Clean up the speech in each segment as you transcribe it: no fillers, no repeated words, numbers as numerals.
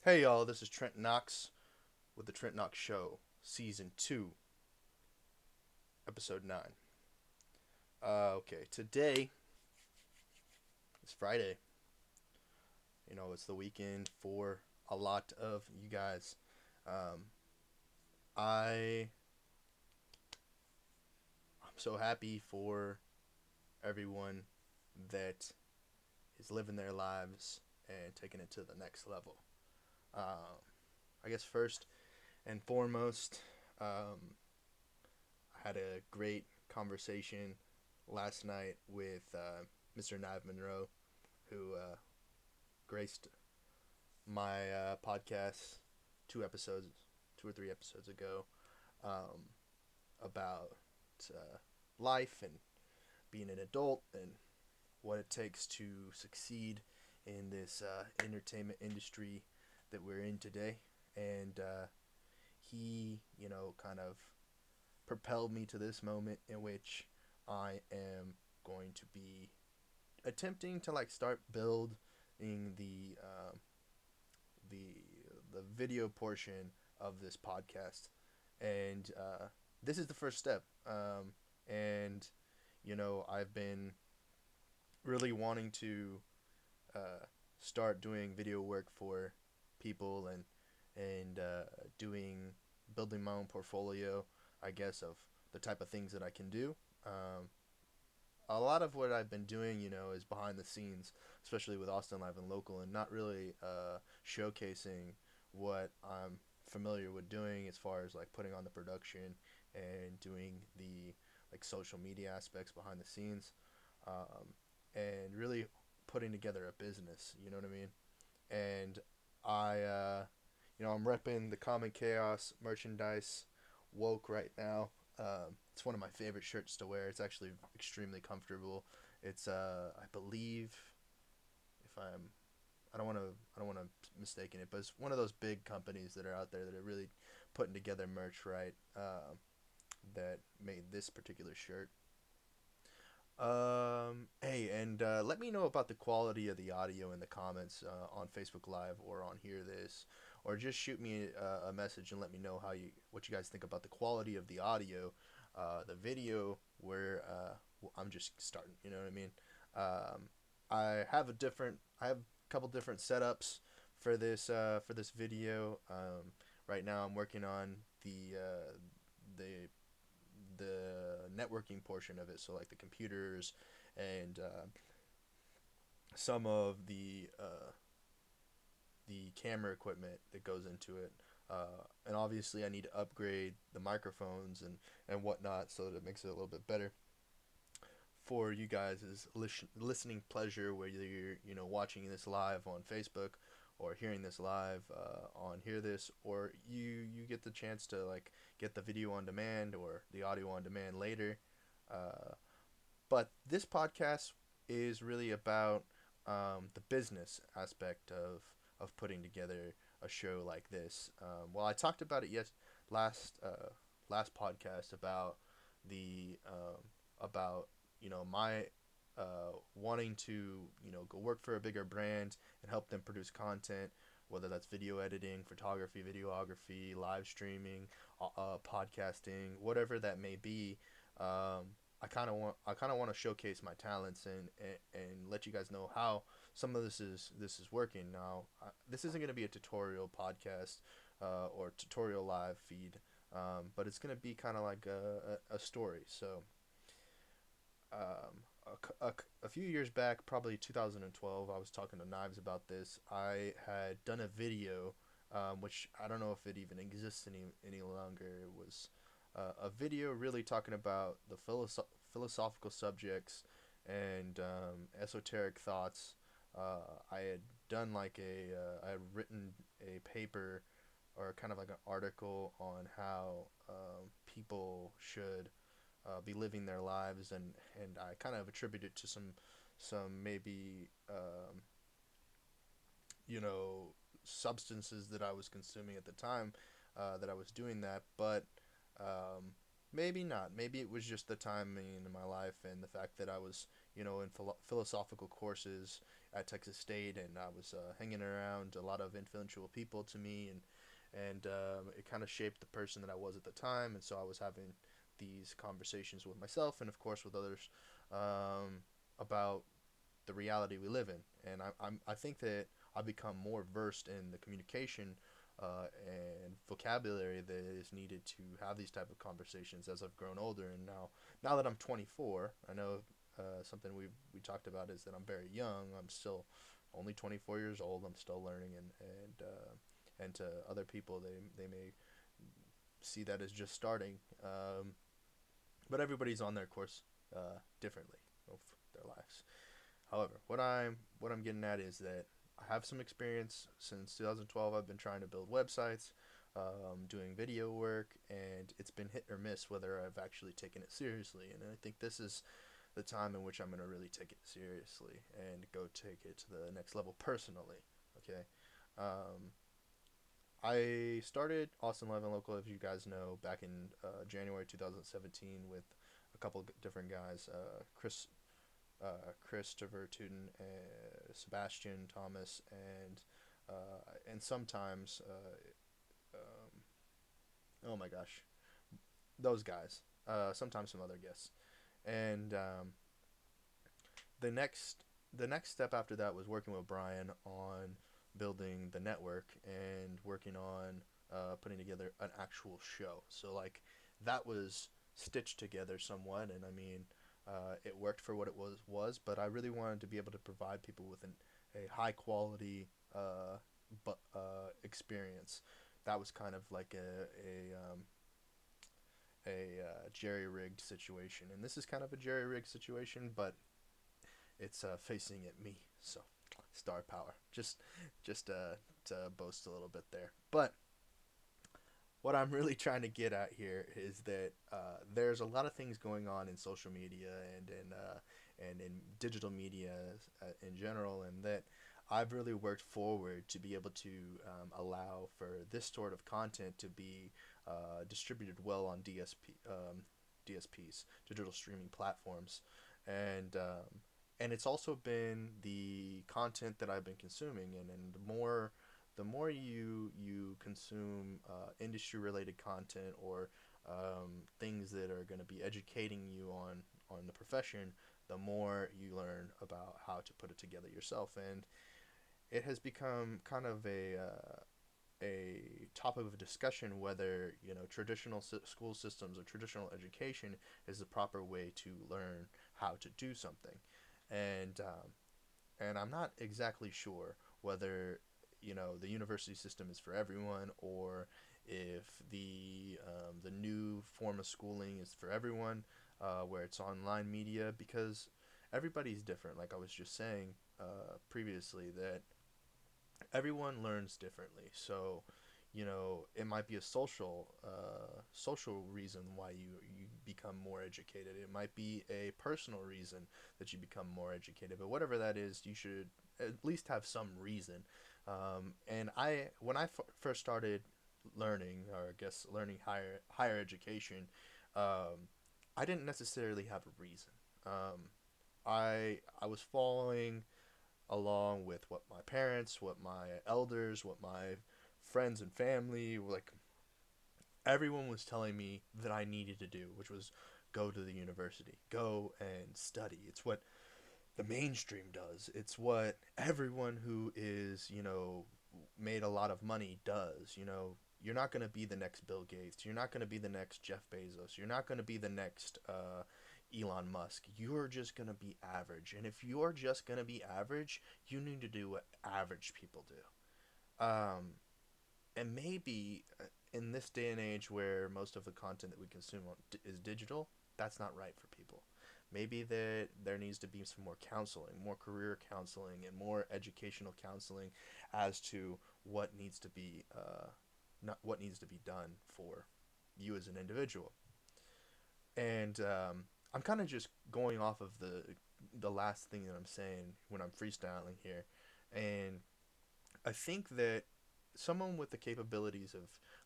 Hey y'all, this is Trent Knox with the Trent Knox Show, Season 2, Episode 9. Okay, today is Friday. It's the weekend for a lot of you guys. Um, I, I'm so happy for everyone that is living their lives and taking it to the next level. I guess first and foremost, I had a great conversation last night with Mr. Nav Monroe, who graced my podcast 2 episodes, 2 or 3 episodes ago, um, about life and being an adult and what it takes to succeed in this entertainment industry that we're in today. And he, kind of propelled me to this moment in which I am going to be attempting to like start building the the video portion of this podcast, and this is the first step. And I've been really wanting to uh, start doing video work for people and doing building my own portfolio, I guess, of the type of things that I can do. A lot of what I've been doing, is behind the scenes, especially with Austin Live and Local, and not really showcasing what I'm familiar with doing as far as like putting on the production and doing the like social media aspects behind the scenes, um, and really putting together a business. You know what I mean? And I'm repping the Common Chaos merchandise woke right now. It's one of my favorite shirts to wear. It's actually extremely comfortable. It's I believe if I don't want to mistaken it, but it's one of those big companies that are out there that are really putting together merch right. That made this particular shirt. Hey, and let me know about the quality of the audio in the comments on Facebook Live or on Hear This, or just shoot me a message and let me know what you guys think about the quality of the audio. The video where I'm just starting, you know what I mean? Um, I have a couple different setups for this video. Right now, I'm working on the the networking portion of it, so like the computers and some of the camera equipment that goes into it. And obviously, I need to upgrade the microphones and whatnot so that it makes it a little bit better for you guys' listening pleasure, whether you're watching this live on Facebook or hearing this live on Hear This, or you get the chance to like get the video on demand or the audio on demand later. Uh, but this podcast is really about the business aspect of putting together a show like this. Well, I talked about it last last podcast about the about my wanting to go work for a bigger brand and help them produce content, whether that's video editing, photography, videography, live streaming, podcasting, whatever that may be. I kind of want to showcase my talents and let you guys know how some of this is working. Now, this isn't going to be a tutorial podcast or tutorial live feed, but it's going to be kind of like a story. So, a few years back, probably 2012, I was talking to Knives about this. I had done a video, which I don't know if it even exists any longer. It was a video really talking about the philosophical subjects and esoteric thoughts. I had done I had written a paper or kind of like an article on how people should be living their lives, and I kind of attribute it to some maybe you know substances that I was consuming at the time that I was doing that, but um, maybe not. Maybe it was just the timing in my life and the fact that I was in philosophical courses at Texas State, and I was hanging around a lot of influential people to me, and it kind of shaped the person that I was at the time. And so I was having these conversations with myself and, of course, with others about the reality we live in. And I think that I've become more versed in the communication and vocabulary that is needed to have these type of conversations as I've grown older. And now that I'm 24, I know something we talked about is that I'm very young. I'm still only 24 years old. I'm still learning, and to other people, they may see that as just starting. But everybody's on their course differently of their lives. However, what I'm getting at is that I have some experience since 2012. I've been trying to build websites, doing video work, and it's been hit or miss whether I've actually taken it seriously. And I think this is the time in which I'm going to really take it seriously and go take it to the next level personally. Okay. Um, I started Austin Live and Local, as you guys know, back in January 2017 with a couple different guys, Christopher Tootin, Sebastian Thomas, and sometimes oh my gosh, those guys. Sometimes some other guests, and the next the next step after that was working with Brian on building the network and working on putting together an actual show. So like that was stitched together somewhat, and I mean it worked for what it was, but I really wanted to be able to provide people with a high quality experience. That was kind of like a jerry rigged situation, and this is kind of a jerry rigged situation, but it's facing at me. So star power, just to boast a little bit there. But what I'm really trying to get at here is that there's a lot of things going on in social media and in digital media in general, and that I've really worked forward to be able to allow for this sort of content to be distributed well on DSPs, digital streaming platforms, and it's also been the content that I've been consuming, and the more you consume industry related content or things that are going to be educating you on the profession, the more you learn about how to put it together yourself. And it has become kind of a topic of discussion whether traditional school systems or traditional education is the proper way to learn how to do something. And I'm not exactly sure whether the university system is for everyone, or if the new form of schooling is for everyone, where it's online media, because everybody's different. Like I was just saying previously, that everyone learns differently. So it might be a social reason why you become more educated. It might be a personal reason that you become more educated. But whatever that is, you should at least have some reason. And when I first started learning, or I guess learning higher education, I didn't necessarily have a reason. I was following along with what my parents, what my elders, what my friends and family, like everyone was telling me that I needed to do, which was go to the university, go and study. It's what the mainstream does. It's what everyone who is, made a lot of money does. You're not going to be the next Bill Gates. You're not going to be the next Jeff Bezos. You're not going to be the next Elon Musk. You're just going to be average. And if you're just going to be average, you need to do what average people do. And maybe in this day and age where most of the content that we consume is digital, that's not right for people. Maybe there needs to be some more counseling, more career counseling, and more educational counseling as to what needs to be not what needs to be done for you as an individual. And I'm kind of just going off of the last thing that I'm saying when I'm freestyling here, and I think that someone with the capabilities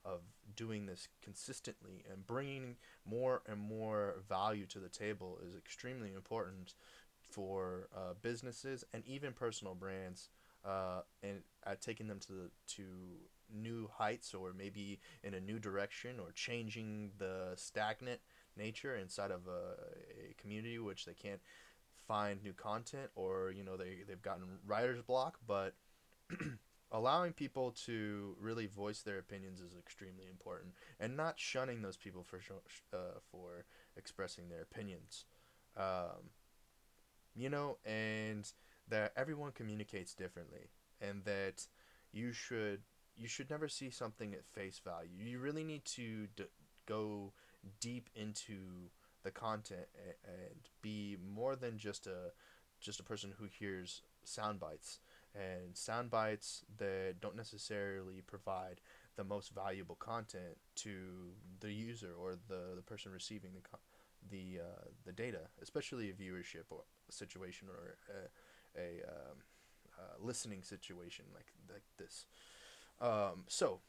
of doing this consistently and bringing more and more value to the table is extremely important for businesses and even personal brands, and taking them to new heights, or maybe in a new direction, or changing the stagnant nature inside of a community which they can't find new content, or they've gotten writer's block. But allowing people to really voice their opinions is extremely important, and not shunning those people for expressing their opinions. Um, and that everyone communicates differently, and that you should you should never see something at face value. You really need to go deep into the content, and be more than just a person who hears sound bites, and sound bites that don't necessarily provide the most valuable content to the user, or the person receiving the data, especially a viewership or a situation, or a listening situation like this. So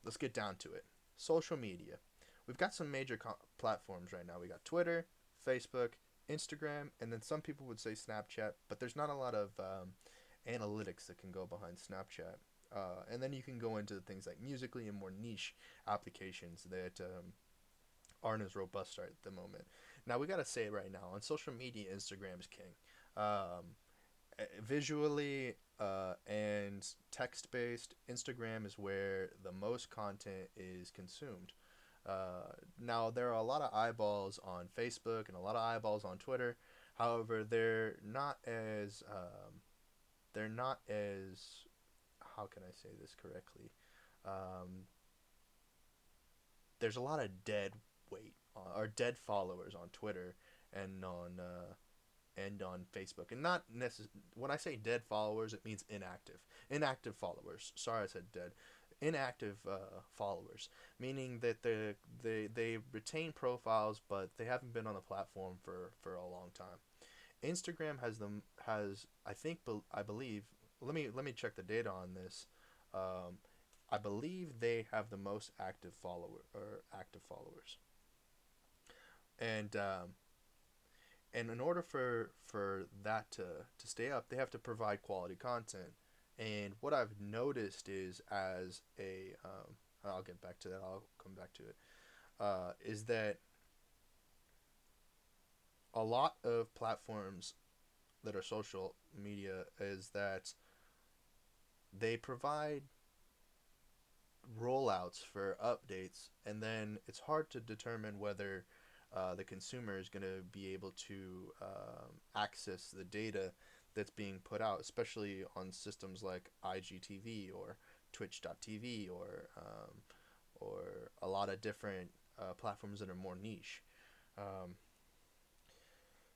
let's get down to it. Social media. We've got some major platforms right now. We got Twitter, Facebook, Instagram, and then some people would say Snapchat, but there's not a lot of analytics that can go behind Snapchat. And then you can go into things like Musically and more niche applications that aren't as robust right at the moment. Now, we got to say right now, on social media, Instagram is king. Um, Visually and text based, Instagram is where the most content is consumed. Now, there are a lot of eyeballs on Facebook and a lot of eyeballs on Twitter. However, they're not as, how can I say this correctly? Um, there's a lot of dead weight, or dead followers on Twitter and on Facebook. And not when I say dead followers, it means inactive followers. Sorry, I said dead. Inactive followers, meaning that they retain profiles, but they haven't been on the platform for a long time. Instagram has, I think, I believe. Let me check the data on this. Um, I believe they have the most active followers, and in order for that to stay up, they have to provide quality content. And what I've noticed is, as a I'll get back to that. I'll come back to it. Is that a lot of platforms that are social media, is that they provide rollouts for updates, and then it's hard to determine whether the consumer is going to be able to access the data that's being put out, especially on systems like IGTV or Twitch.tv, or a lot of different platforms that are more niche. Um,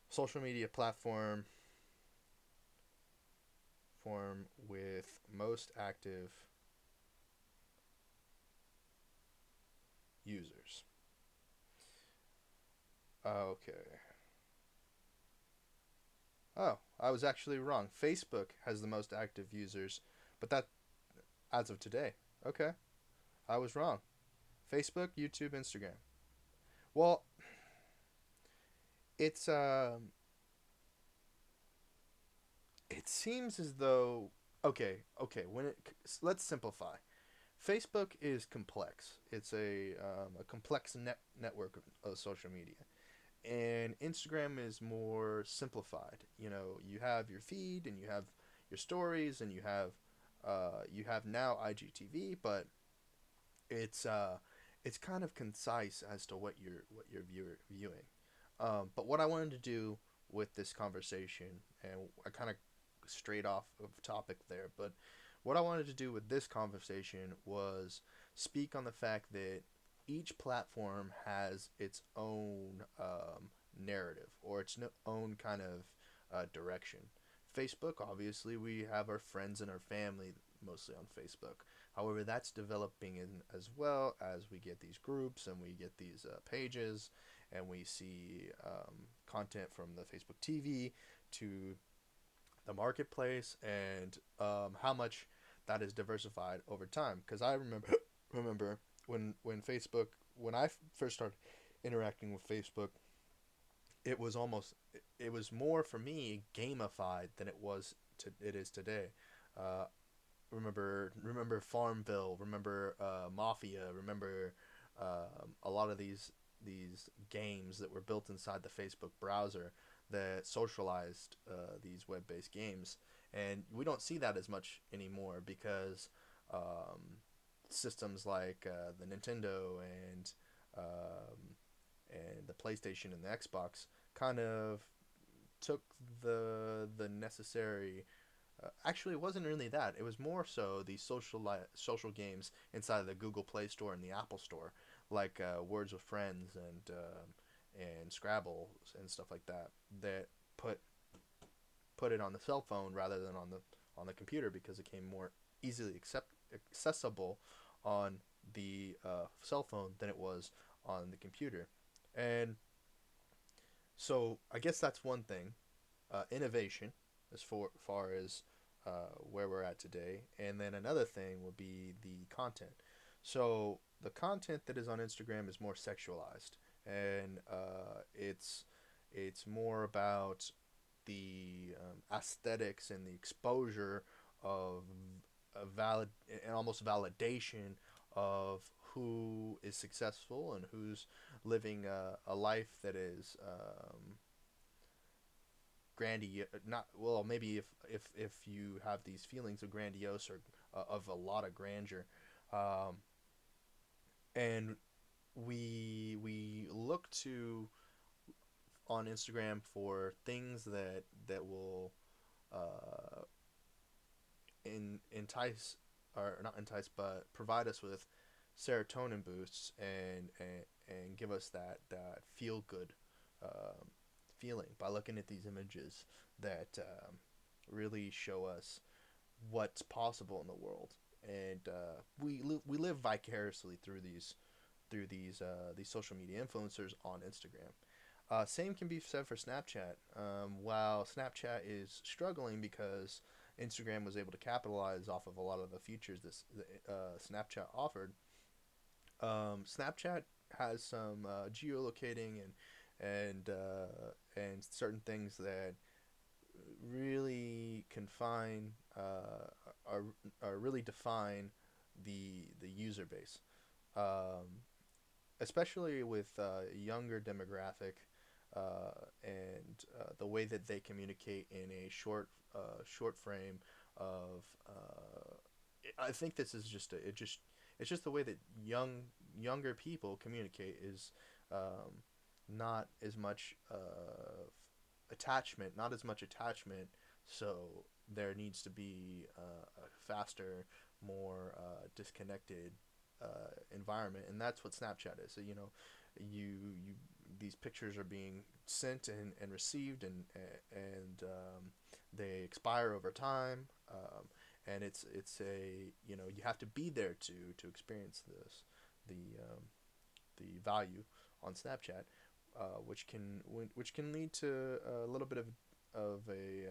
Social media form with most active users. Okay. Oh, I was actually wrong. Facebook has the most active users, but that as of today. Okay, I was wrong. Facebook, YouTube, Instagram. Well, it's it seems as though, okay. Let's simplify. Facebook is complex. It's a complex network of social media, and Instagram is more simplified. You have your feed, and you have your stories, and you have now IGTV, but it's uh it's kind of concise as to what you're viewing. But what I wanted to do with this conversation, and I kind of strayed off of topic there, but what I wanted to do with this conversation was speak on the fact that each platform has its own narrative, or its own kind of direction. Facebook, obviously, we have our friends and our family mostly on Facebook. However, that's developing in as well, as we get these groups and we get these pages, and we see content from the Facebook TV to the marketplace, and how much that is diversified over time. Because I remember when I first started interacting with Facebook, it was almost it was more for me gamified than it is today. Uh, remember Farmville, remember Mafia, remember a lot of these games that were built inside the Facebook browser that socialized these web-based games, and we don't see that as much anymore because um, systems like the Nintendo um, and the PlayStation and the Xbox kind of took the necessary actually, it wasn't really that. It was more so the social games inside of the Google Play Store and the Apple Store, like Words with Friends and Scrabble and stuff like that. That put put it on the cell phone rather than on the computer because it came more easily accessible on the cell phone than it was on the computer. And so I guess that's one thing, innovation as far as where we're at today. And then another thing would be the content. So the content that is on Instagram is more sexualized, and it's more about the aesthetics and the exposure of a valid and almost validation of who is successful and who's living a life that is grandiose, not well, maybe if you have these feelings of grandiose or of a lot of grandeur, um, and we look to on Instagram for things that will uh, entice or not entice but provide us with serotonin boosts and give us that feel good um, feeling by looking at these images that really show us what's possible in the world, and we live vicariously through these social media influencers on Instagram. Same can be said for Snapchat. While Snapchat is struggling because Instagram was able to capitalize off of a lot of the features that Snapchat offered, Snapchat has some geolocating and certain things that really confine or really define the user base, um, especially with younger demographic and the way that they communicate in a short frame of. I think this is just it's just the way that younger people communicate is um, not as much attachment, not as much attachment. So there needs to be a faster, more disconnected environment, and that's what Snapchat is. So you these pictures are being sent and received, and they expire over time, and it's a you have to be there to experience the value on Snapchat, which can lead to a little bit of a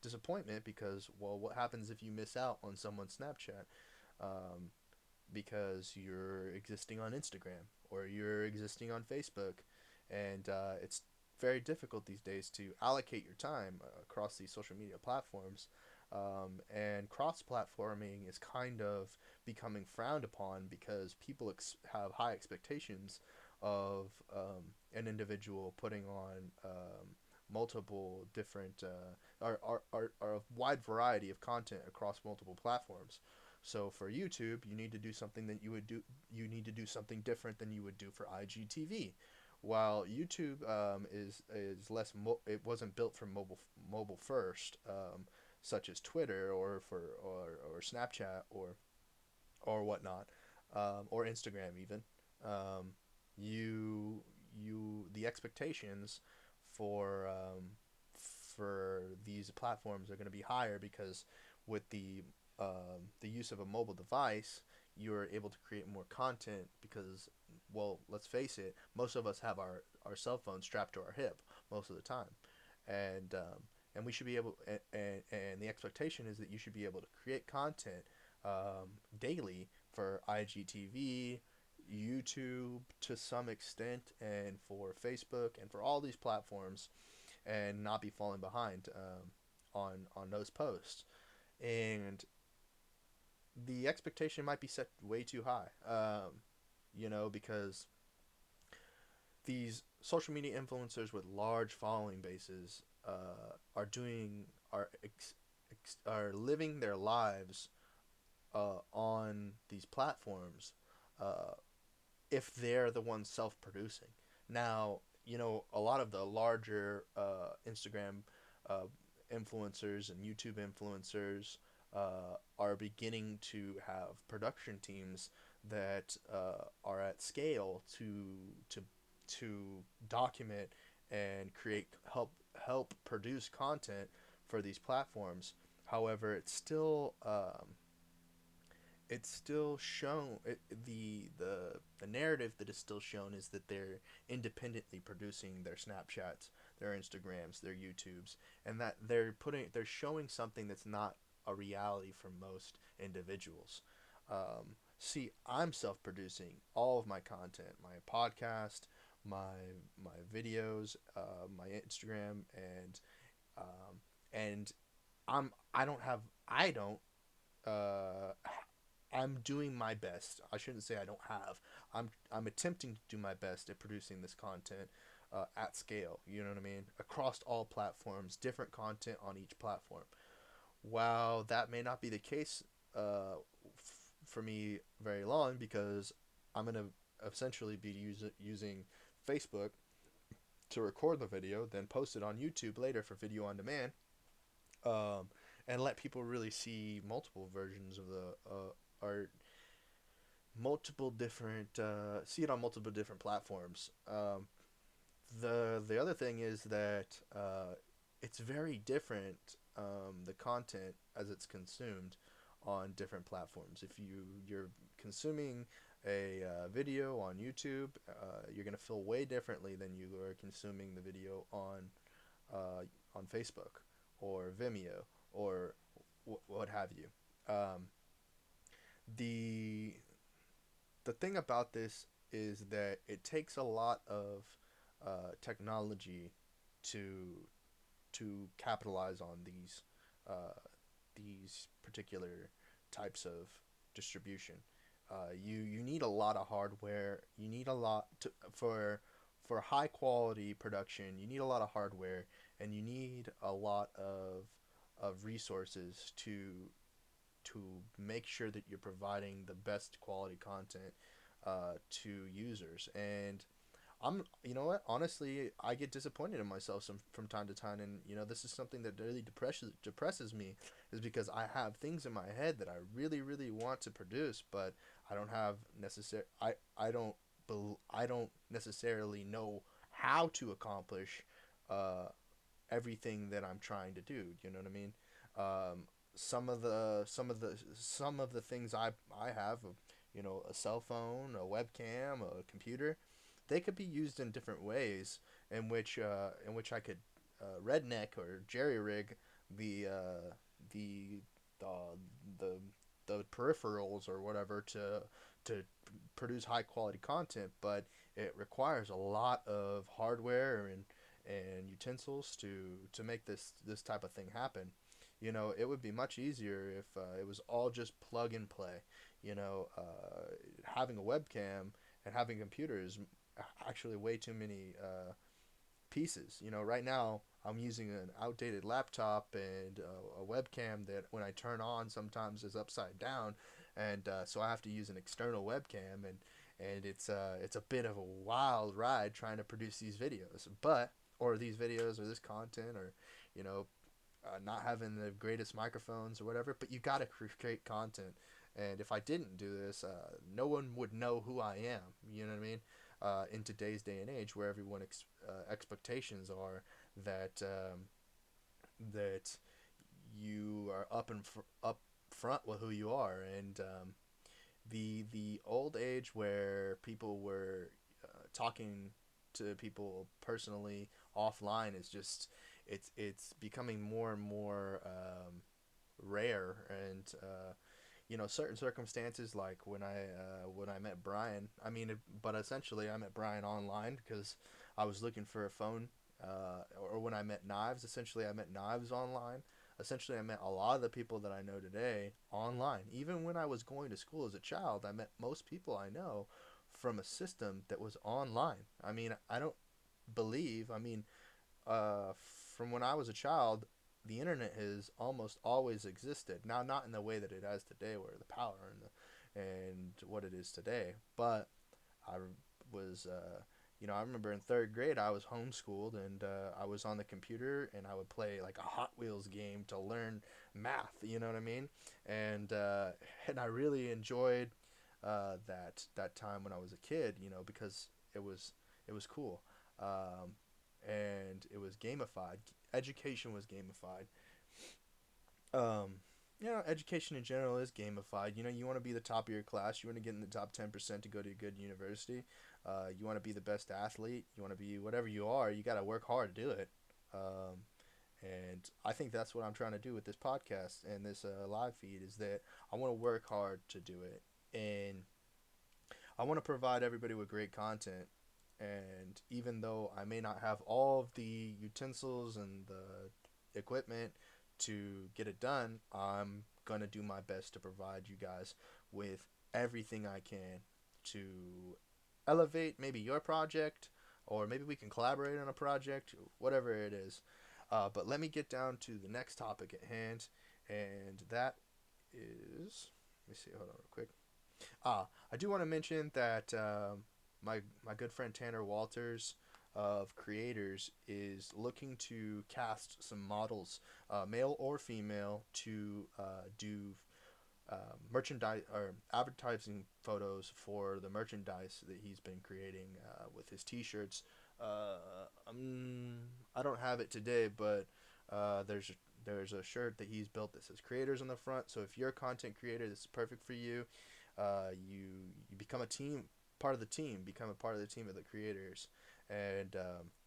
disappointment because well, what happens if you miss out on someone's Snapchat? Um, because you're existing on Instagram or you're existing on Facebook, and it's very difficult these days to allocate your time across these social media platforms. And cross-platforming is kind of becoming frowned upon because people have high expectations of an individual putting on multiple different or a wide variety of content across multiple platforms. So for YouTube, you need to do something that you would do. You need to do something different than you would do for IGTV. While YouTube is less, it wasn't built for mobile first, such as Twitter or Snapchat or whatnot, or Instagram even. Um, you the expectations for for these platforms are going to be higher because with the use of a mobile device, you're able to create more content because, well, let's face it, most of us have our cell phone strapped to our hip most of the time, and and we should be able and the expectation is that you should be able to create content daily for IGTV, YouTube to some extent, and for Facebook, and for all these platforms, and not be falling behind on those posts. And the expectation might be set way too high, because these social media influencers with large following bases are doing are living their lives on these platforms, uh, if they're the ones self-producing. Now, a lot of the larger Instagram uh, influencers and YouTube influencers are beginning to have production teams that are at scale to to document and create help produce content for these platforms. However, it's still shown the narrative that is still shown is that they're independently producing their Snapchats, their Instagrams, their YouTubes, and that they're showing something that's not a reality for most individuals. See, I'm self-producing all of my content, my podcast, my videos, my Instagram, um, and I don't have I don't uh, I'm doing my best. I shouldn't say I don't have. I'm attempting to do my best at producing this content at scale. You know what I mean? Across all platforms, different content on each platform. While that may not be the case for me very long, because I'm gonna essentially be using Facebook to record the video, then post it on YouTube later for video on demand, um, and let people really see multiple versions of the art, multiple different see it on multiple different platforms. The other thing is that it's very different, the content as it's consumed on different platforms. If you're consuming a video on YouTube, you're gonna feel way differently than you are consuming the video on Facebook or Vimeo or what have you. Um, the the thing about this is that it takes a lot of technology to capitalize on uh, these particular types of distribution. You need a lot of hardware. You need a lot for high quality production. You need a lot of hardware, and you need a lot of resources to make sure that you're providing the best quality content to users. And you know what? Honestly, I get disappointed in myself from time to time, and this is something that really depresses me, is because I have things in my head that I really, really want to produce, but I don't have necessary. I don't necessarily know how to accomplish uh, everything that I'm trying to do. You know what I mean? Um, some of the things I have, a cell phone, a webcam, a computer, they could be used in different ways in which I could redneck or jerry rig the the uh, the the peripherals or whatever to produce high quality content, but it requires a lot of hardware and utensils to make this type of thing happen. It would be much easier if it was all just plug and play. Having a webcam and having computers actually way too many pieces. Right now I'm using an outdated laptop and a webcam that when I turn on sometimes is upside down, and so I have to use an external webcam, and it's a bit of a wild ride trying to produce these videos, or these videos or this content, or you know not having the greatest microphones or whatever. But you got to create content, and if I didn't do this, no one would know who I am. You know what I mean? In today's day and age, where everyone expectations are that that you are up front with who you are, and the old age where people were talking to people personally offline is just it's becoming more and more rare, and certain circumstances, like when I met Brian. But essentially I met Brian online because I was looking for a phone. Or when I met Knives, essentially I met Knives online. Essentially, I met a lot of the people that I know today online. Even when I was going to school as a child, I met most people I know from a system that was online. I don't believe. Uh, from when I was a child, the internet has almost always existed. Now, not in the way that it has today, where the power and what it is today, but I was, I remember in third grade I was homeschooled and I was on the computer and I would play like a Hot Wheels game to learn math. You know what I mean? And and I really enjoyed that time when I was a kid. Because it was cool. Um, and it was gamified. Education was gamified. Um, Education in general is gamified. You want to be the top of your class. You want to get in the top 10% to go to a good university. You want to be the best athlete. You want to be whatever you are. You got to work hard to do it. Um, and I think that's what I'm trying to do with this podcast and this live feed is that I want to work hard to do it. And I want to provide everybody with great content. And even though I may not have all of the utensils and the equipment to get it done, I'm going to do my best to provide you guys with everything I can to elevate maybe your project, or maybe we can collaborate on a project, whatever it is. But let me get down to the next topic at hand, and that is. Let me see, hold on real quick. I do want to mention that my good friend Tanner Walters of Creators is looking to cast some models, male or female, to do merchandise or advertising photos for the merchandise that he's been creating with his T-shirts. I don't have it today, but there's a shirt that he's built that says creators on the front. So if you're a content creator, this is perfect for you. You become a team, part of the team, become a part of the team of the creators, and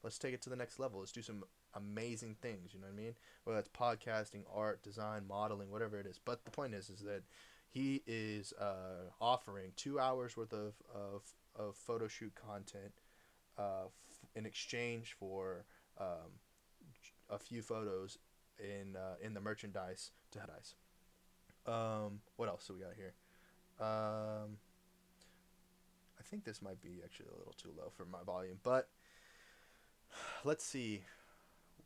let's take it to the next level. Let's do some amazing things. You know what I mean? Whether that's podcasting, art, design, modeling, whatever it is. But the point is that he is offering 2 hours worth of photo shoot content in exchange for a few photos in the merchandise to dice. What else do we got here? Um, I think this might be actually a little too low for my volume, but let's see.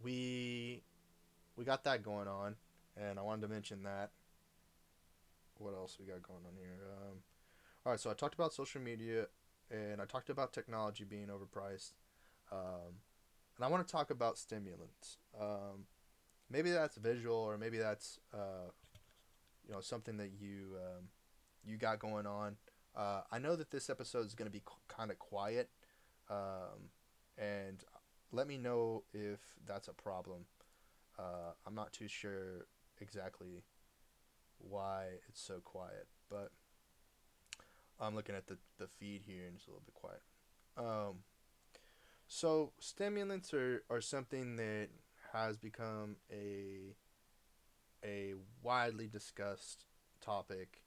We we got that going on, and I wanted to mention that. What else we got going on here? All right, so I talked about social media, and I talked about technology being overpriced, and I want to talk about stimulants. Maybe that's visual, or maybe that's something that you got going on. I know that this episode is going to be kind of quiet, um, and let me know if that's a problem. I'm not too sure exactly why it's so quiet, but I'm looking at the feed here and it's a little bit quiet. Um, so stimulants are something that has become a widely discussed topic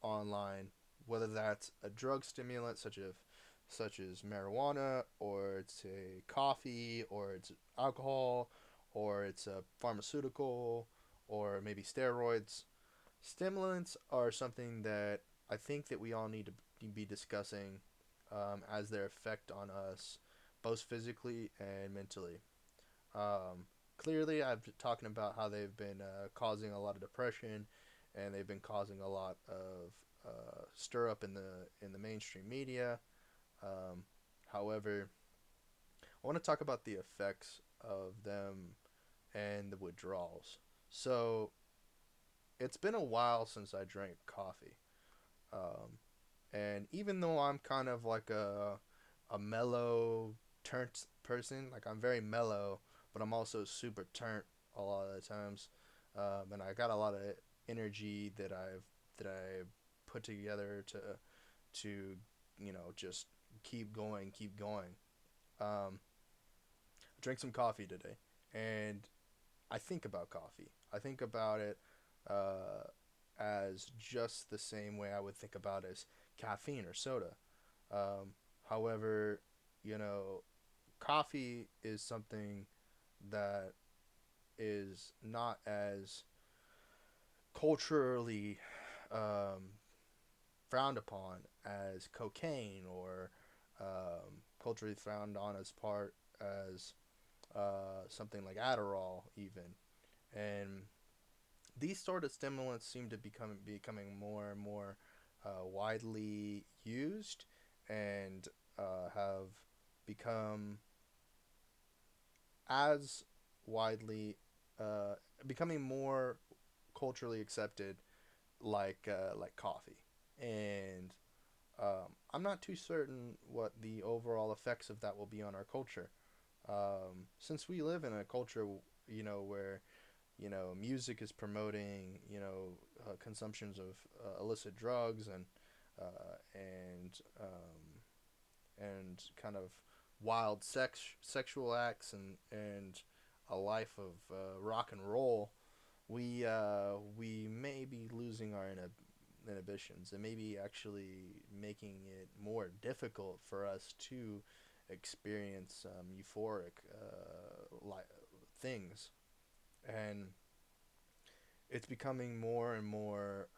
online, whether that's a drug stimulant such as marijuana, or it's a coffee, or it's alcohol, or it's a pharmaceutical, or maybe steroids. Stimulants are something that I think that we all need to be discussing as their effect on us, both physically and mentally. Clearly, I've been talking about how they've been causing a lot of depression, and they've been causing a lot of stir up in the mainstream media. Um, However, I want to talk about the effects of them and the withdrawals. So it's been a while since I drank coffee, um, and even though I'm kind of like a mellow, turnt person, like I'm very mellow, but I'm also super turnt a lot of the times, and I got a lot of energy that I put together to just keep going. I drank some coffee today, and I think about coffee. I think about it. Uh, as just the same way I would think about as caffeine or soda. Um, However, you know, coffee is something that is not as culturally um, frowned upon as cocaine, or culturally frowned on as part as something like Adderall, even. And these sort of stimulants seem to becoming more and more widely used, and have become as widely uh, becoming more culturally accepted, like coffee. And I'm not too certain what the overall effects of that will be on our culture, since we live in a culture, where music is promoting, consumptions of illicit drugs, and kind of wild sexual acts, and a life of rock and roll. We may be losing our inhibitions, and maybe actually making it more difficult for us to experience euphoric things. And it's becoming more and more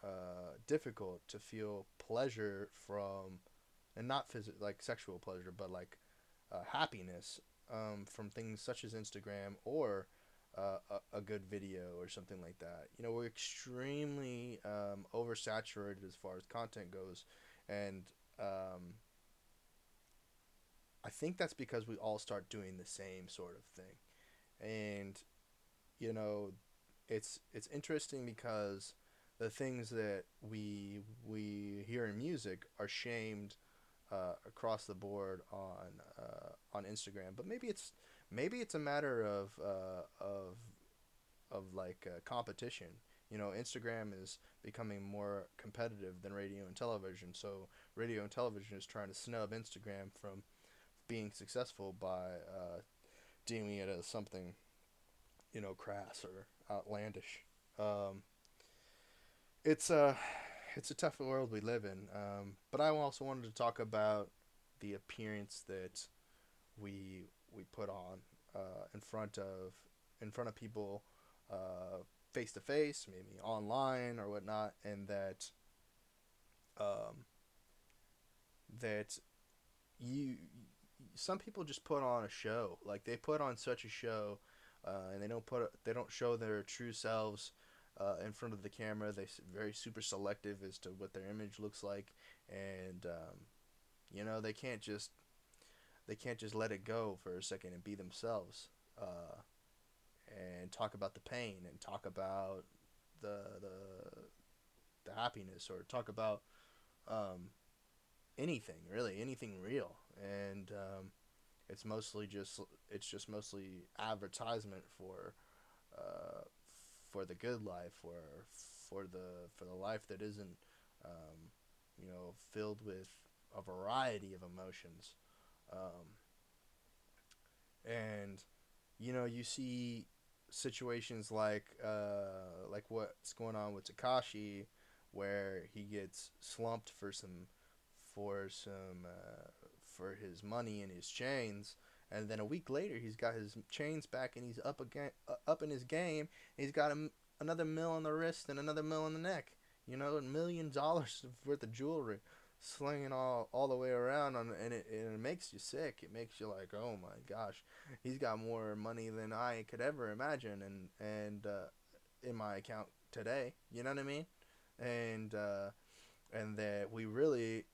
difficult to feel pleasure from, and not like sexual pleasure, but like happiness, from things such as Instagram, or a good video or something like that. We're extremely oversaturated as far as content goes, and um, I think that's because we all start doing the same sort of thing. And you know, it's interesting because the things that we hear in music are shamed across the board on Instagram. But maybe it's a matter of like competition. Instagram is becoming more competitive than radio and television. So radio and television is trying to snub Instagram from being successful by deeming it as something crass or outlandish. Um, it's a it's a tough world we live in. But I also wanted to talk about the appearance that we put on in front of people, face to face, maybe online or whatnot, and um, that you some people just put on a show. Like, they put on such a show, and they don't show their true selves in front of the camera. They very super selective as to what their image looks like, and they can't just let it go for a second and be themselves, and talk about the pain, and talk about the the happiness, or talk about um, anything, really, anything real. And it's just mostly advertisement uh, for the good life, for the life that isn't filled with a variety of emotions. um, and you see situations like what's going on with Takashi, where he gets slumped for his money and his chains, and then a week later he's got his chains back, and he's up again, up in his game. He's got another mill on the wrist and another mill on the neck. $1 million worth of jewelry slinging all the way around, and it makes you sick. It makes you like, oh my gosh, he's got more money than I could ever imagine, and in my account today. You know what I mean? And that we really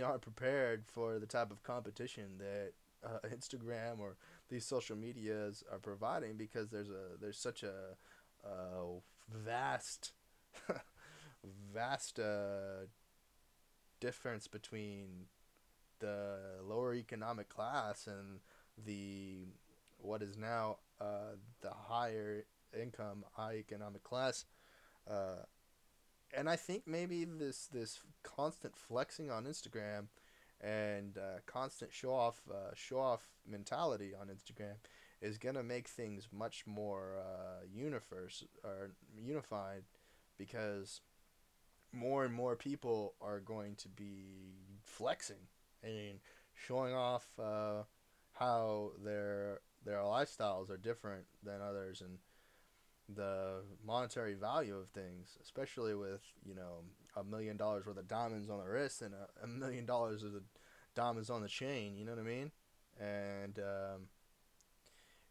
aren't prepared for the type of competition that Instagram or these social medias are providing, because there's such a vast vast difference between the lower economic class and the what is now the higher income, high economic class. Uh, and I think maybe this constant flexing on Instagram, and constant show off mentality on Instagram is gonna make things much more unified, because more and more people are going to be flexing and showing off how their lifestyles are different than others, and the monetary value of things, especially with $1 million worth of diamonds on the wrist and $1 million of the diamonds on the chain. You know what I mean? And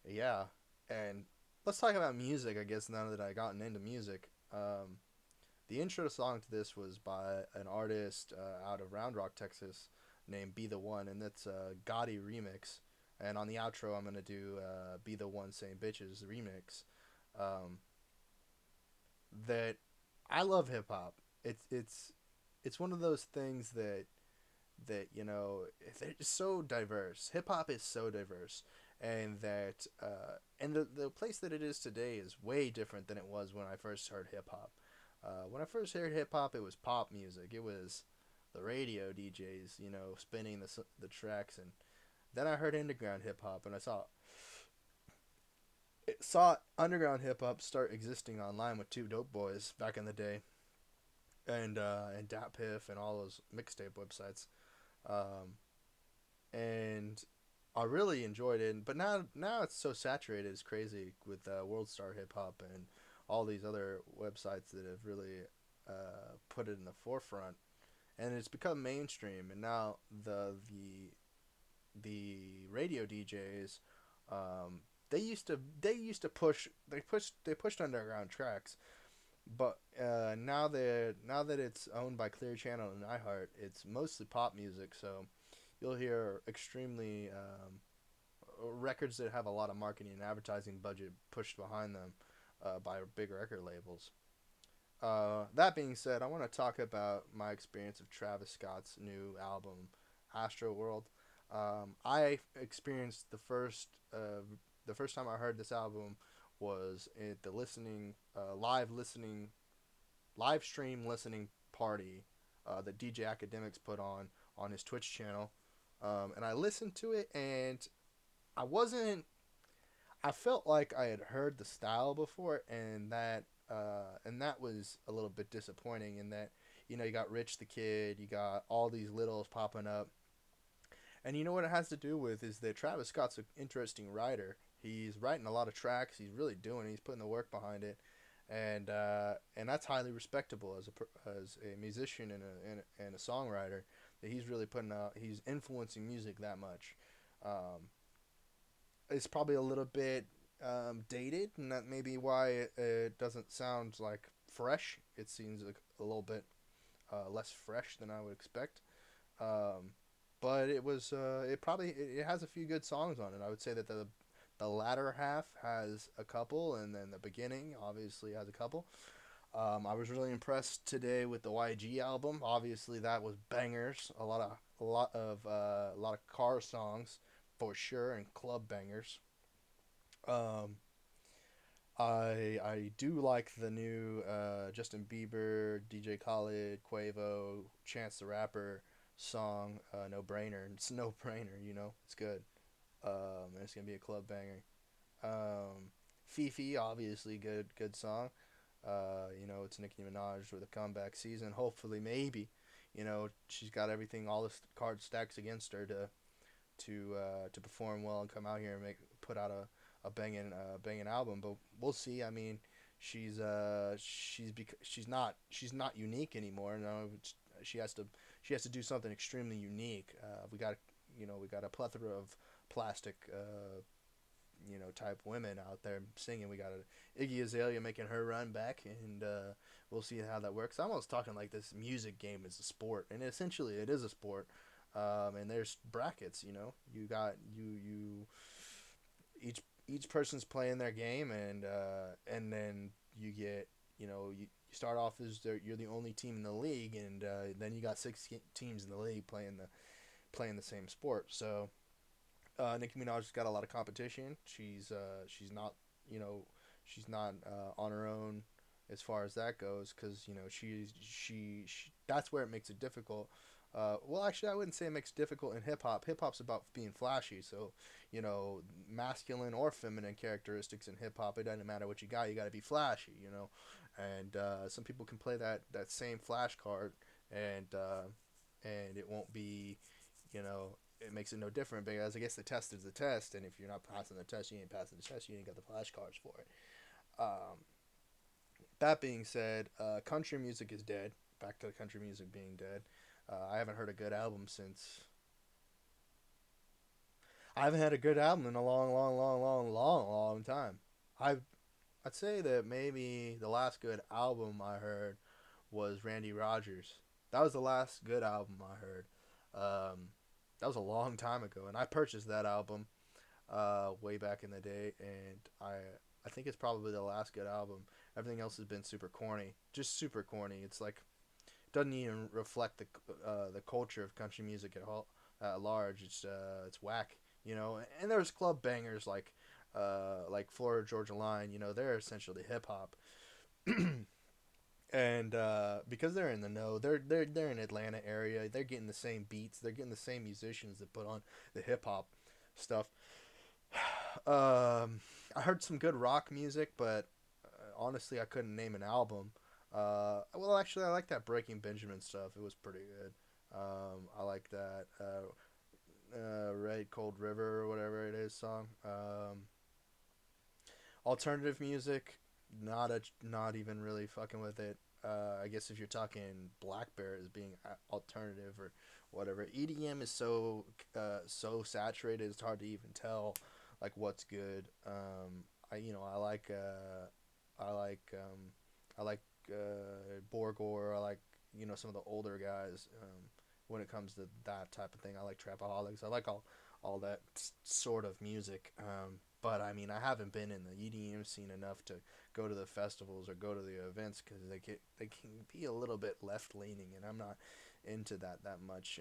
yeah, and let's talk about music. I guess now that I gotten into music, the intro song to this was by an artist out of Round Rock, Texas, named Be the One, and that's a Gotti remix. And on the outro, I'm gonna do "Be the One Saying Bitches" remix. Um, that I love hip hop. It's one of those things that it's so diverse. Hip hop is so diverse, and the place that it is today is way different than it was when I first heard hip hop. When I first heard hip hop, it was pop music. It was the radio DJs, spinning the tracks, and then I heard underground hip hop, and I saw underground hip hop start existing online with Two Dope Boys back in the day, and Dat Piff and all those mixtape websites, um, and I really enjoyed it. But now it's so saturated, it's crazy with World Star Hip Hop and all these other websites that have really put it in the forefront, and it's become mainstream. And now the radio DJs, um, they used to pushed underground tracks, but now that it's owned by Clear Channel and iHeart, it's mostly pop music. So you'll hear extremely records that have a lot of marketing and advertising budget pushed behind them by big record labels. That being said, I want to talk about my experience of Travis Scott's new album, Astro World. I experienced the first time I heard this album was at the live stream listening party that DJ Academics put on his Twitch channel, and I listened to it, and I wasn't. I felt like I had heard the style before, and that was a little bit disappointing. In that, you got Rich the Kid, you got all these littles popping up, and you know what it has to do with is that Travis Scott's an interesting writer. He's writing a lot of tracks. He's really doing it. He's putting the work behind it, and that's highly respectable as a musician and a songwriter. That he's really putting out. He's influencing music that much. Um, it's probably a little bit dated, and that may be why it doesn't sound like fresh. It seems like a little bit less fresh than I would expect. Um, but it has a few good songs on it. I would say that the latter half has a couple, and then the beginning obviously has a couple. I was really impressed today with the YG album. Obviously, that was bangers. A lot of car songs for sure, and club bangers. Um, I do like the new Justin Bieber, DJ Khaled, Quavo, Chance the Rapper song, No Brainer. It's no brainer, it's good. And it's gonna be a club banger. Fifi, obviously good song. It's Nicki Minaj with a comeback season. Hopefully, maybe, she's got everything, all the card stacks against her to perform well and come out here and put out a banging album. But we'll see. I mean, she's not unique anymore. She has to do something extremely unique. We got a plethora of plastic type women out there singing. We got Iggy Azalea making her run back, and we'll see how that works. I'm almost talking like this music game is a sport, and essentially it is a sport. And there's brackets. You got you each person's playing their game, and then you start off as you're the only team in the league, and then you got six teams in the league playing the same sport. So Nicki Minaj's got a lot of competition. She's not on her own as far as that goes, because she that's where it makes it difficult. Well, actually, I wouldn't say it makes it difficult in hip hop. Hip hop's about being flashy, so masculine or feminine characteristics in hip hop. It doesn't matter what you got. You got to be flashy. and some people can play that same flashcard, and and it won't be, you know, it makes it no different because I guess the test is the test, and if you're not passing the test, you ain't passing the test. You ain't got the flashcards for it. Um, that being said, country music is dead. Back to country music being dead. I haven't heard a good album since. I haven't had a good album in a long, long, long, long, long, long time. I've I'd say that maybe the last good album I heard was Randy Rogers. That was the last good album I heard. Um, that was a long time ago, and I purchased that album way back in the day, and I think it's probably the last good album. Everything else has been super corny, just super corny. It's like doesn't even reflect the culture of country music at large. It's whack, you know. And there's club bangers like Florida Georgia Line. You know, they're essentially hip hop. And because they're in the know, they're in Atlanta area. They're getting the same beats. They're getting the same musicians that put on the hip hop stuff. I heard some good rock music, but honestly, I couldn't name an album. Well, actually, I like that Breaking Benjamin stuff. It was pretty good. I like that Red Cold River or whatever it is song. Alternative music, not even really fucking with it. I guess if you're talking Black Bear as being alternative or whatever, EDM is so saturated. It's hard to even tell like what's good. I like I like Borgor. I like some of the older guys. When it comes to that type of thing, I like Trapaholics. I like all that sort of music. But I mean, I haven't been in the EDM scene enough to go to the festivals or go to the events because they can be a little bit left leaning, and I'm not into that much.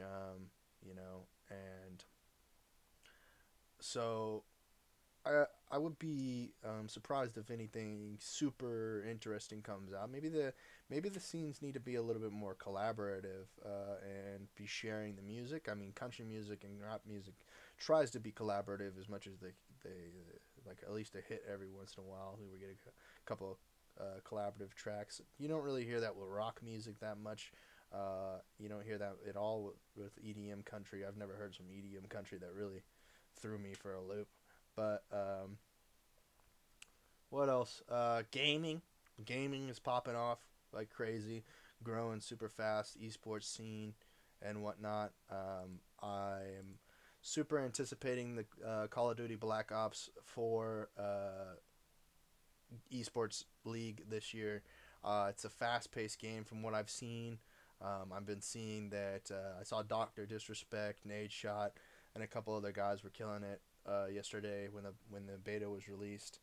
And so I would be surprised if anything super interesting comes out. Maybe the scenes need to be a little bit more collaborative and be sharing the music. I mean, country music and rap music tries to be collaborative as much as they like at least a hit every once in a while. We get a couple of collaborative tracks. You don't really hear that with rock music that much. You don't hear that at all with EDM country. I've never heard some EDM country that really threw me for a loop. But what else? Gaming. Gaming is popping off like crazy, growing super fast. Esports scene and whatnot. I'm super anticipating the Call of Duty Black Ops 4 esports league this year. It's a fast-paced game from what I've seen. I've been seeing that I saw Doctor Disrespect, Nade Shot, and a couple other guys were killing it yesterday when the beta was released,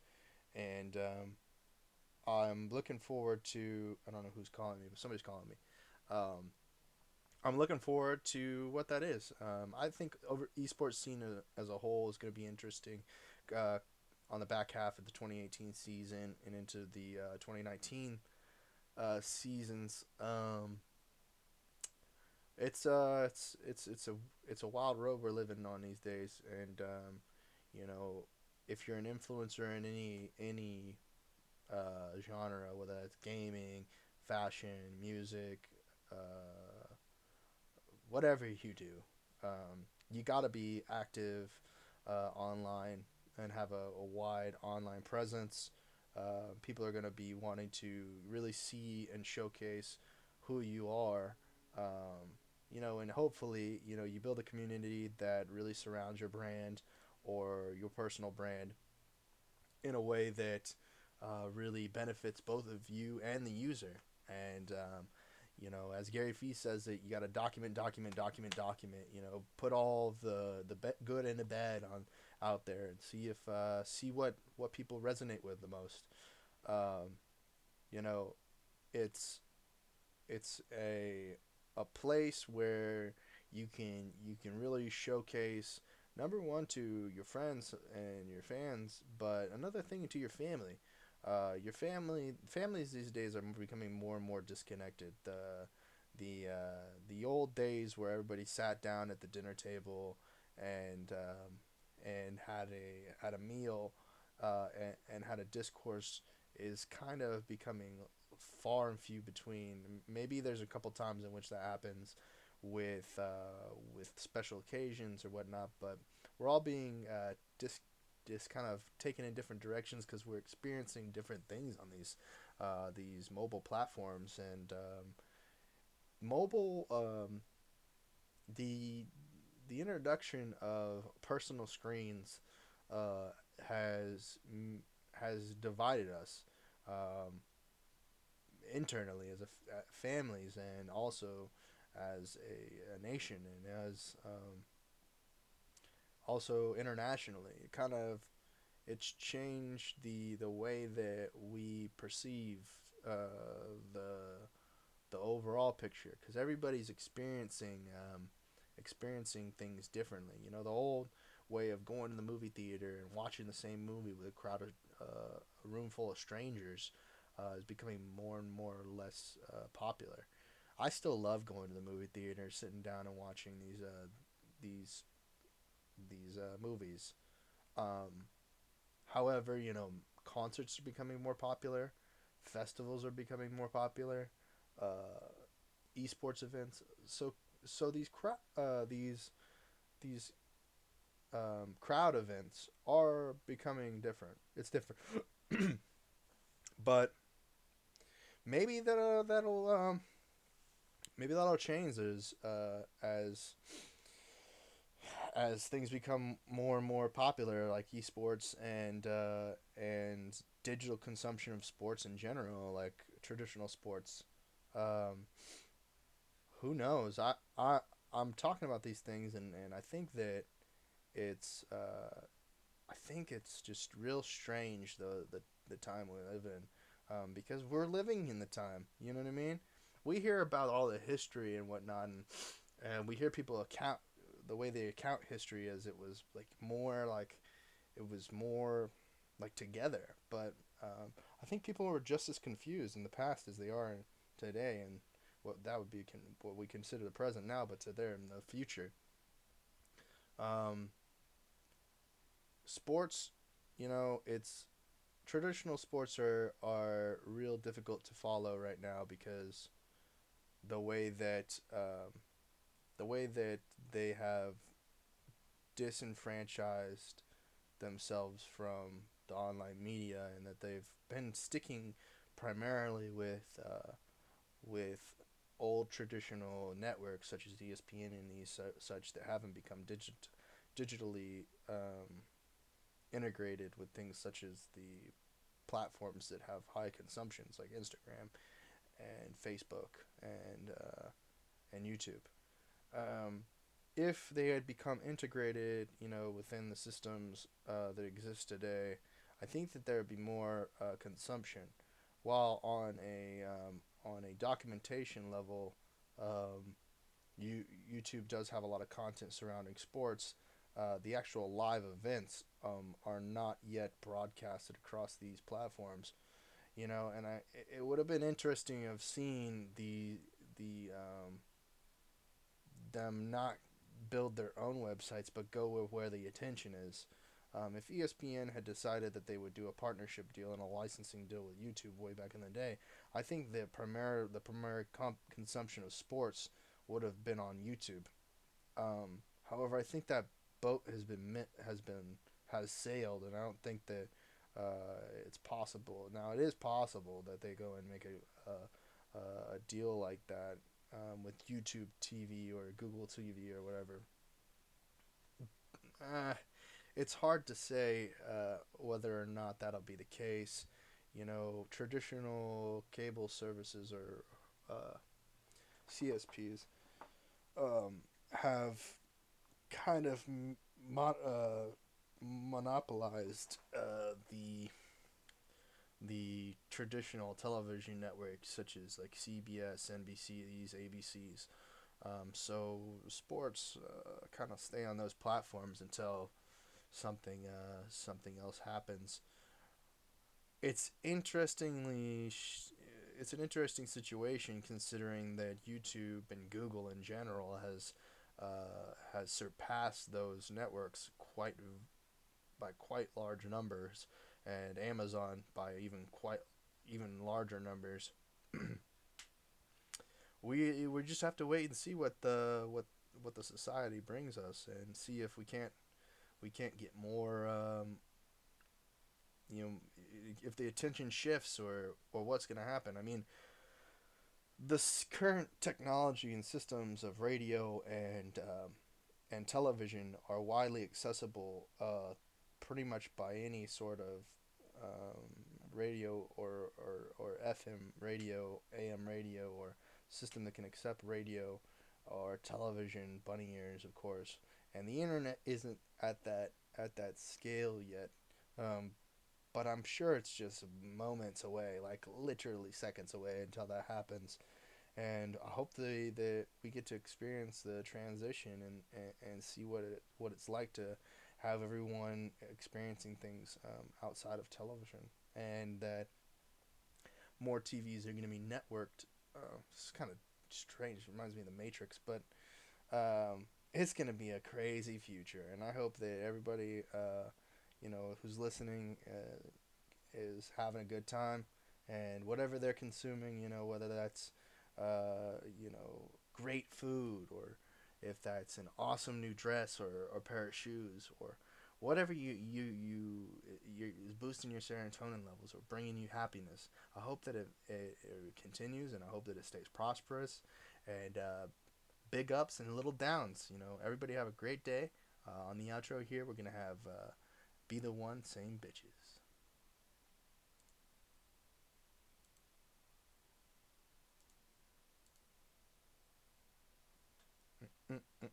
and I'm looking forward to. I don't know who's calling me, but somebody's calling me. Um, I'm looking forward to what that is. I think over esports scene as a whole is going to be interesting. Uh, on the back half of the 2018 season and into the 2019 seasons. It's a wild road we're living on these days, and you know, if you're an influencer in any genre, whether it's gaming, fashion, music, whatever you do, you got to be active online and have a wide online presence. People are going to be wanting to really see and showcase who you are. And hopefully, you build a community that really surrounds your brand or your personal brand in a way that really benefits both of you and the user. And as Gary Vee says, it you got to document, document, document, document. Put all the good and the bad on out there and see what people resonate with the most. Um, you know, it's it's a place where you can really showcase number one to your friends and your fans, but another thing to your family. Families these days are becoming more and more disconnected. The old days where everybody sat down at the dinner table and had a meal and had a discourse is kind of becoming far and few between. Maybe there's a couple times in which that happens with special occasions or whatnot, but we're all being just kind of taken in different directions because we're experiencing different things on these mobile platforms and mobile the the introduction of personal screens uh, has has divided us um, internally as families and also as a nation and as also internationally. It's changed the way that we perceive the overall picture because everybody's experiencing things differently. You know, the old way of going to the movie theater and watching the same movie with a room full of strangers is becoming more and more or less popular. I still love going to the movie theater, sitting down and watching these movies. Um, However, you know, concerts are becoming more popular, festivals are becoming more popular, uh, esports events. So these crowd events are becoming different. It's different, but maybe that'll change as things become more and more popular, like esports and digital consumption of sports in general, like traditional sports. Um, who knows? I'm talking about these things, and I think that it's I think it's just real strange the time we live in, because we're living in the time. You know what I mean? We hear about all the history and whatnot, and we hear people account the way they account history as it was more like together. But I think people were just as confused in the past as they are today, and what we consider the present now, but to there in the future. Um, Sports, you know, it's traditional sports are real difficult to follow right now because the way that the way that they have disenfranchised themselves from the online media, and that they've been sticking primarily with old traditional networks such as ESPN and these such that haven't become digitally integrated with things such as the platforms that have high consumptions like Instagram and Facebook and YouTube. Um, if they had become integrated, you know, within the systems that exist today, I think that there would be more consumption. While on a documentation level, um, YouTube does have a lot of content surrounding sports. The actual live events are not yet broadcasted across these platforms, you know, and it would have been interesting of seeing the them not build their own websites but go where the attention is. If ESPN had decided that they would do a partnership deal and a licensing deal with YouTube way back in the day, I think the primary consumption of sports would have been on YouTube. However, I think that boat has sailed, and I don't think that it's possible. Now, it is possible that they go and make a deal like that with YouTube TV or Google TV or whatever. Uh, it's hard to say whether or not that'll be the case. You know, traditional cable services or CSPs have kind of monopolized the traditional television networks such as like CBS, NBC's, ABC's. So sports kind of stay on those platforms until something else happens. It's interestingly it's an interesting situation considering that YouTube and Google in general has surpassed those networks by quite large numbers, and Amazon by even larger numbers. We just have to wait and see what the society brings us, and see if we can't get more you know if the attention shifts, or what's going to happen. I mean, the current technology and systems of radio and television are widely accessible, pretty much by any sort of radio, or FM radio, AM radio, or system that can accept radio or television, bunny ears, of course. And the internet isn't at that scale yet. Um, but I'm sure it's just moments away, like literally seconds away until that happens. And I hope that we get to experience the transition, and see what it's like to have everyone experiencing things outside of television, and that more TVs are going to be networked. It's kind of strange. It reminds me of the Matrix, but it's going to be a crazy future, and I hope that everybody, who's listening, is having a good time, and whatever they're consuming, whether that's great food, or if that's an awesome new dress, or pair of shoes, or whatever is boosting your serotonin levels or bringing you happiness. I hope that it continues, and I hope that it stays prosperous, and big ups and little downs. Everybody have a great day. On the outro here, we're gonna have "Be the One" saying bitches. Mm-mm.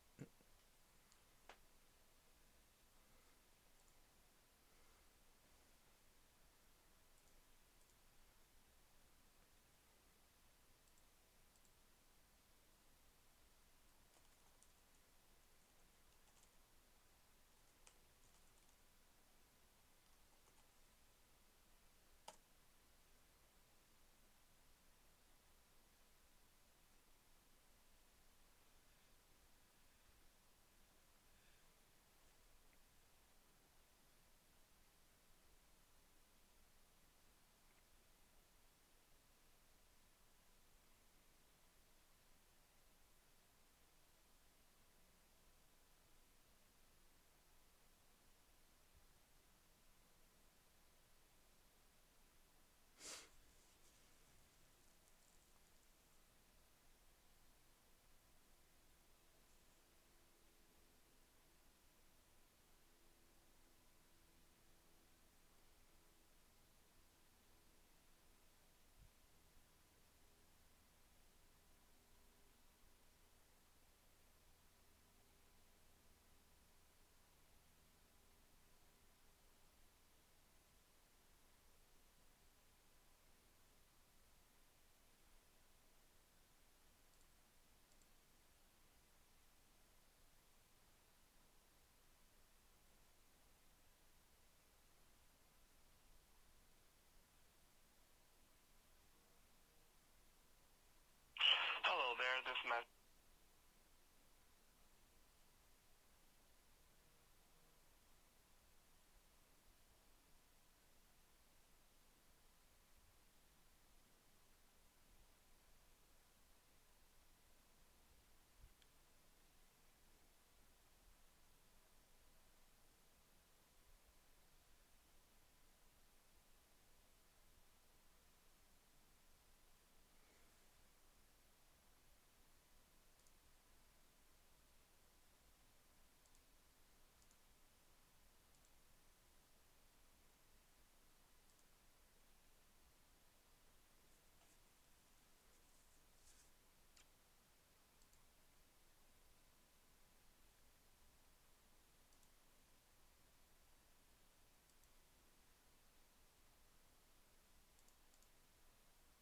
Hello there, this message